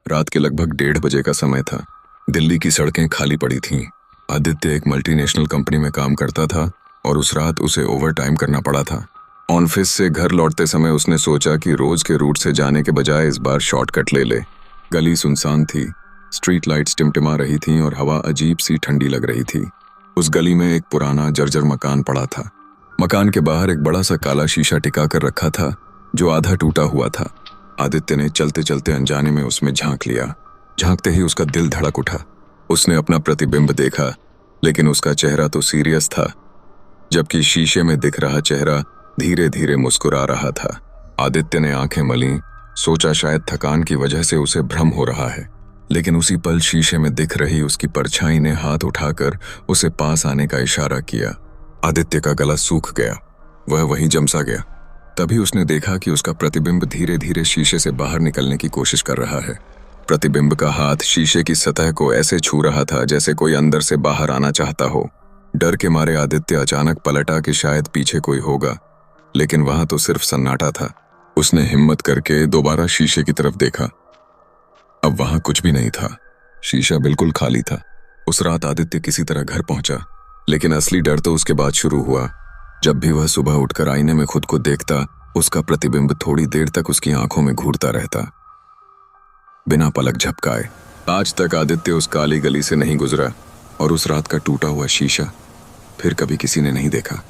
रात के लगभग 1:30 बजे का समय था। दिल्ली की सड़कें खाली पड़ी थीं। आदित्य एक मल्टीनेशनल कंपनी में काम करता था और उस रात उसे ओवर टाइम करना पड़ा था। ऑफिस से घर लौटते समय उसने सोचा कि रोज के रूट से जाने के बजाय इस बार शॉर्टकट ले ले। गली सुनसान थी, स्ट्रीट लाइट्स टिमटिमा रही थीं और हवा अजीब सी ठंडी लग रही थी। उस गली में एक पुराना जर्जर मकान पड़ा था। मकान के बाहर एक बड़ा सा काला शीशा टिका कर रखा था जो आधा टूटा हुआ था। आदित्य ने चलते चलते अनजाने में उसमें झांक लिया। झांकते ही उसका दिल धड़क उठा। उसने अपना प्रतिबिंब देखा, लेकिन उसका चेहरा तो सीरियस था, जबकि शीशे में दिख रहा चेहरा धीरे धीरे मुस्कुरा रहा था। आदित्य ने आंखें मलीं, सोचा शायद थकान की वजह से उसे भ्रम हो रहा है। लेकिन उसी पल शीशे में दिख रही उसकी परछाई ने हाथ उठाकर उसे पास आने का इशारा किया। आदित्य का गला सूख गया, वह वहीं जमसा गया। तभी उसने देखा कि उसका प्रतिबिंब धीरे धीरे शीशे से बाहर निकलने की कोशिश कर रहा है। प्रतिबिंब का हाथ शीशे की सतह को ऐसे छू रहा था जैसे कोई अंदर से बाहर आना चाहता हो। डर के मारे आदित्य अचानक पलटा कि शायद पीछे कोई होगा, लेकिन वहां तो सिर्फ सन्नाटा था। उसने हिम्मत करके दोबारा शीशे की तरफ देखा। अब वहां कुछ भी नहीं था, शीशा बिल्कुल खाली था। उस रात आदित्य किसी तरह घर पहुंचा, लेकिन असली डर तो उसके बाद शुरू हुआ। जब भी वह सुबह उठकर आईने में खुद को देखता, उसका प्रतिबिंब थोड़ी देर तक उसकी आंखों में घूरता रहता, बिना पलक झपकाए। आज तक आदित्य उस काली गली से नहीं गुजरा और उस रात का टूटा हुआ शीशा फिर कभी किसी ने नहीं देखा।